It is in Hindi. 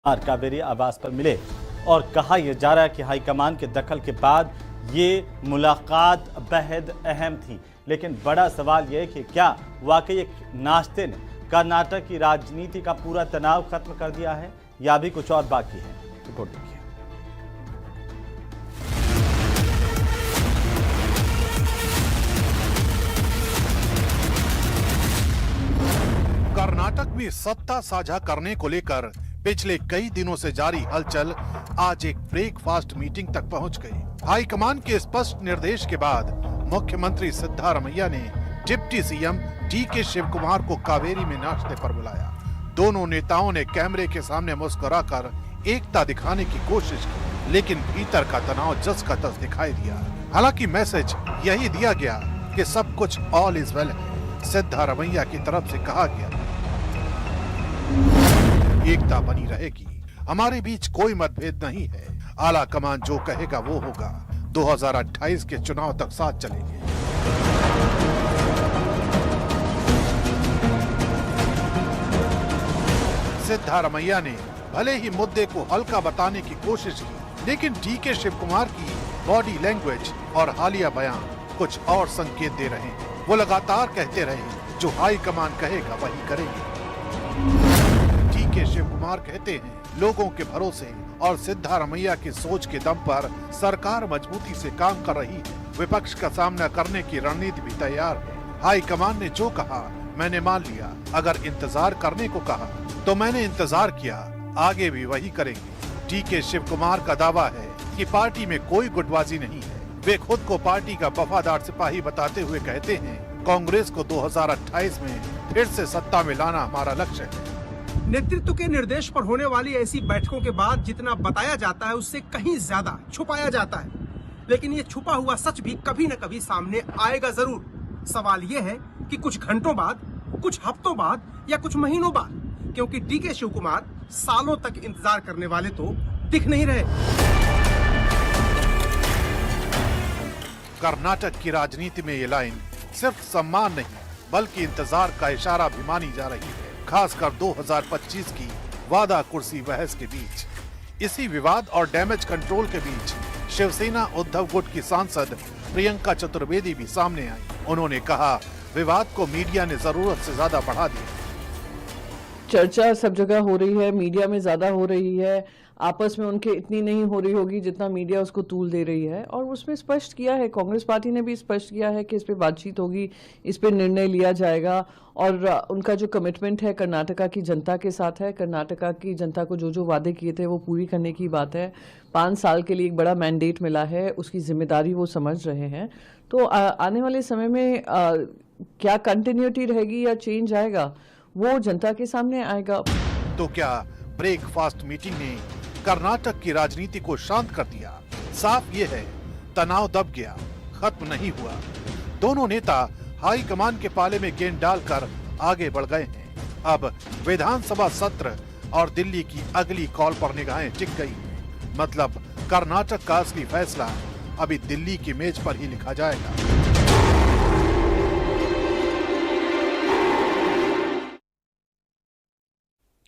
कावेरी आवास पर मिले और कहा यह जा रहा है कि हाईकमान के दखल के बाद ये मुलाकात बेहद अहम थी। लेकिन बड़ा सवाल यह है कि क्या वाकई एक नाश्ते ने कर्नाटक की राजनीति का पूरा तनाव खत्म कर दिया है या भी कुछ और बाकी है। रिपोर्ट देखिए। कर्नाटक में सत्ता साझा करने को लेकर पिछले कई दिनों से जारी हलचल आज एक ब्रेकफास्ट मीटिंग तक पहुंच गई। हाईकमान के स्पष्ट निर्देश के बाद मुख्यमंत्री सिद्धारमैया ने डिप्टी सीएम डी.के. शिवकुमार को कावेरी में नाश्ते पर बुलाया। दोनों नेताओं ने कैमरे के सामने मुस्कुराकर एकता दिखाने की कोशिश की, लेकिन भीतर का तनाव जस का तस दिखाई दिया। हालांकि मैसेज यही दिया गया कि सब कुछ ऑल इज वेल है। सिद्धारमैया की तरफ से कहा गया एकता बनी रहेगी, हमारे बीच कोई मतभेद नहीं है, आला कमान जो कहेगा वो होगा, 2028 के चुनाव तक साथ चलेंगे। सिद्धारमैया ने भले ही मुद्दे को हल्का बताने की कोशिश की, लेकिन डी.के. शिवकुमार की बॉडी लैंग्वेज और हालिया बयान कुछ और संकेत दे रहे हैं। वो लगातार कहते रहे जो हाई कमान कहेगा वही करेंगे। डी.के. शिवकुमार कहते हैं लोगों के भरोसे और सिद्धारमैया की सोच के दम पर सरकार मजबूती से काम कर रही है। विपक्ष का सामना करने की रणनीति भी तैयार है। हाई कमान ने जो कहा मैंने मान लिया, अगर इंतजार करने को कहा तो मैंने इंतजार किया, आगे भी वही करेंगे। डी.के. शिवकुमार का दावा है कि पार्टी में कोई गुटबाजी नहीं है। वे खुद को पार्टी का वफादार सिपाही बताते हुए कहते हैं कांग्रेस को 2028 में फिर से सत्ता में लाना हमारा लक्ष्य है। नेतृत्व के निर्देश पर होने वाली ऐसी बैठकों के बाद जितना बताया जाता है उससे कहीं ज्यादा छुपाया जाता है, लेकिन ये छुपा हुआ सच भी कभी न कभी सामने आएगा जरूर। सवाल ये है कि कुछ घंटों बाद, कुछ हफ्तों बाद या कुछ महीनों बाद, क्योंकि डी.के. शिवकुमार सालों तक इंतजार करने वाले तो दिख नहीं रहे। कर्नाटक की राजनीति में ये लाइन सिर्फ सम्मान नहीं बल्कि इंतजार का इशारा भी मानी जा रही है, खासकर 2025 की वादा कुर्सी बहस के बीच। इसी विवाद और डैमेज कंट्रोल के बीच शिवसेना उद्धव गुट की सांसद प्रियंका चतुर्वेदी भी सामने आई। उन्होंने कहा विवाद को मीडिया ने जरूरत से ज्यादा बढ़ा दिया। चर्चा सब जगह हो रही है, मीडिया में ज्यादा हो रही है, आपस में उनके इतनी नहीं हो रही होगी जितना मीडिया उसको तूल दे रही है। और उसमें स्पष्ट किया है, कांग्रेस पार्टी ने भी स्पष्ट किया है कि इस पे बातचीत होगी, इस पे निर्णय लिया जाएगा। और उनका जो कमिटमेंट है कर्नाटका की जनता के साथ है, कर्नाटका की जनता को जो जो वादे किए थे वो पूरी करने की बात है। 5 साल के लिए एक बड़ा मैंडेट मिला है, उसकी जिम्मेदारी वो समझ रहे हैं। तो आने वाले समय में क्या कंटिन्यूटी रहेगी या चेंज आएगा वो जनता के सामने आएगा। तो क्या ब्रेकफास्ट मीटिंग ने कर्नाटक की राजनीति को शांत कर दिया? साफ ये है तनाव दब गया, खत्म नहीं हुआ। दोनों नेता हाई कमान के पाले में गेंद डालकर आगे बढ़ गए हैं। अब विधानसभा सत्र और दिल्ली की अगली कॉल पर निगाहें टिक गई हैं। मतलब कर्नाटक का असली फैसला अभी दिल्ली की मेज पर ही लिखा जाएगा।